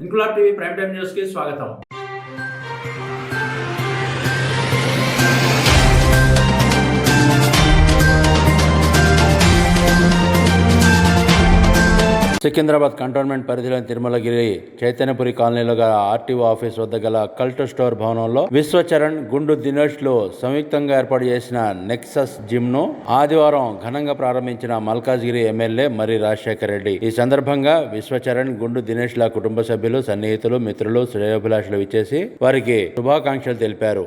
Inquilab TV prime time news కి స్వాగతం. Secunderabad cantonment పరిధిలోని తిరుమలగిరి చైతన్యపురి కాలనీలో గల ఆర్టీఓ ఆఫీస్ వద్ద గల కల్ట్ స్టోర్ భవనంలో విశ్వచరణ్, గుండు దినేష్ లు సంయుక్తంగా ఏర్పాటు చేసిన నెక్సస్ జిమ్ ను ఆదివారం ఘనంగా ప్రారంభించిన మల్కాజ్గిరి ఎమ్మెల్యే మర్రి రాజశేఖర్ రెడ్డి. ఈ సందర్భంగా విశ్వచరణ్, గుండు దినేష్ ల కుటుంబ సభ్యులు, సన్నిహితులు, మిత్రులు, శ్రేయోభిలాషులు విచ్చేసి వారికి శుభాకాంక్షలు తెలిపారు.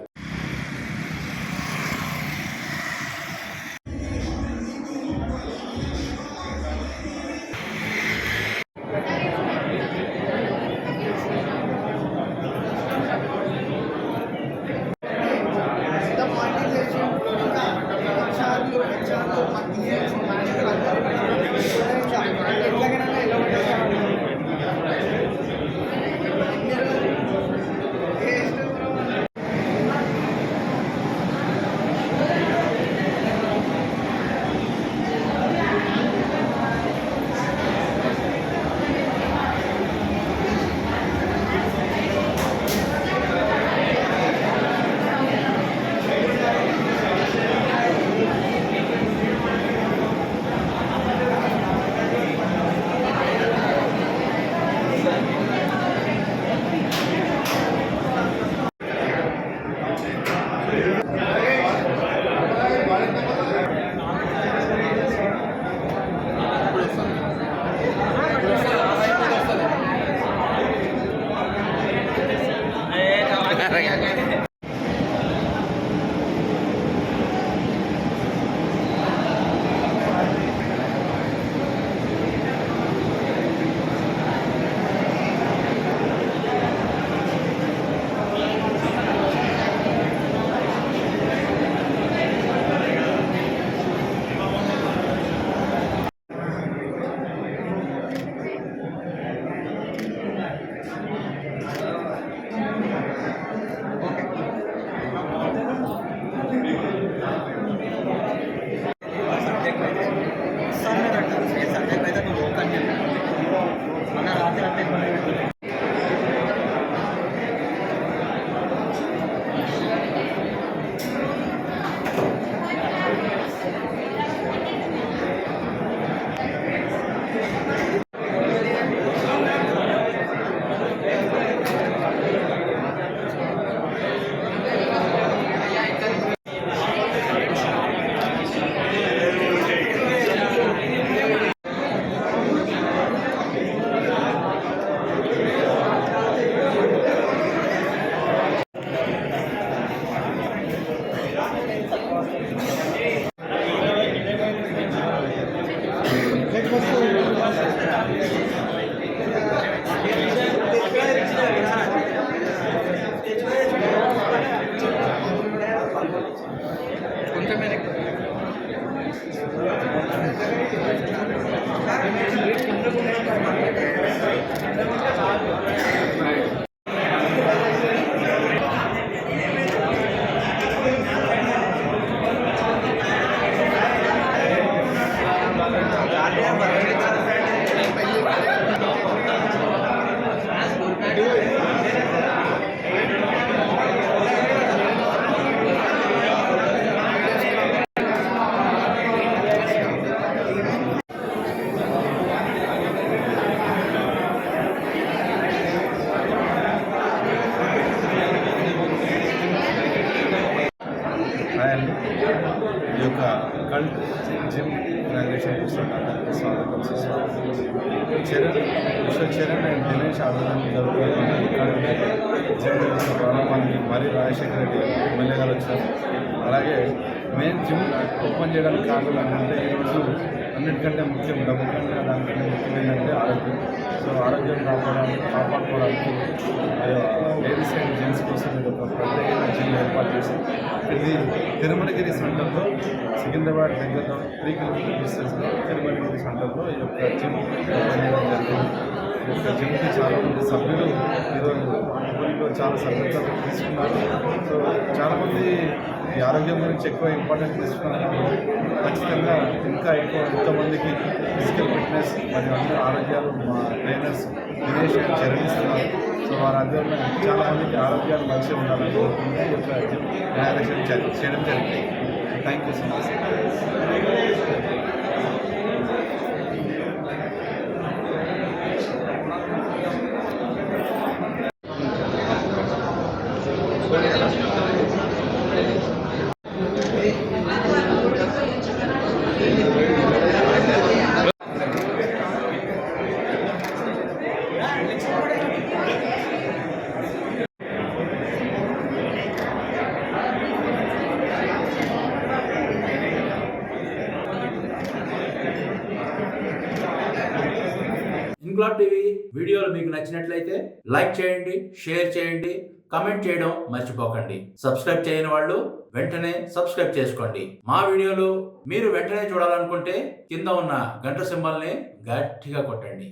ఈ యొక్క కల్ట్ జిమ్ ఇనాగ్రేషన్ చేస్తున్నారు. స్వాగతం సుస్వాగతం. విశ్వచరణ్ అండ్ దినేష్ ఆధ్వర్యంలో జరుగుతున్న జిమ్ ప్రారంభానికి మర్రి రాజశేఖర్ రెడ్డి ఎమ్మెల్యే గారు వచ్చారు. అలాగే మెయిన్ జిమ్ ఓపెన్ చేయడానికి కారణం ఏంటంటే ఈరోజు అన్నిటికంటే ముఖ్యం, డబ్బు కంటే దానికంటే ముఖ్యం ఏంటంటే ఆరోగ్యం. సో ఆరోగ్యం కాపాడుకోవడానికి లేడీస్ అండ్ జెంట్స్ కోసం ఇది ఒక ప్రత్యేకమైన జిమ్ ఏర్పాటు చేసి ఇది తిరుమలగిరి సెంటర్లో, సికింద్రాబాద్ దగ్గరలో 3 కిలోమీటర్ డిస్టెన్స్లో తిరుమలగిరి సెంటర్లో ఈ యొక్క జిమ్ ఓపెన్ చేయడం జరిగింది. ఈ యొక్క జిమ్కి చాలామంది సభ్యులు ఈరోజు ఊరిలో చాలా సభ్యతలు తీసుకున్నారు. సో చాలామంది ఈ ఆరోగ్యం గురించి ఎక్కువ ఇంపార్టెంట్ తీసుకున్నారు. ఖచ్చితంగా ఇంకా ఎక్కువ ఎంతోమందికి ఫిజికల్ ఫిట్నెస్ మరియు అందరూ ఆరోగ్యాలు మా ట్రైనర్స్ దినేష్ గారు చరణిస్తున్నారు. సో వారి ఆధ్వర్యంలో చాలామందికి ఆరోగ్యాలు మంచిగా ఉండాలని కోరుకుంటూ ఈ యొక్క జిమ్ ఇనాగ్రేషన్ చేయడం జరిగింది. Thank you so much. Inquilab TV వీడియోలు మీకు నచ్చినట్లయితే లైక్ చేయండి, షేర్ చేయండి, కమెంట్ చేయడం మర్చిపోకండి. సబ్స్క్రైబ్ చేయని వాళ్ళు వెంటనే సబ్స్క్రైబ్ చేసుకోండి. మా వీడియోలు మీరు వెంటనే చూడాలనుకుంటే కింద ఉన్న గంట సింబల్ని గట్టిగా కొట్టండి.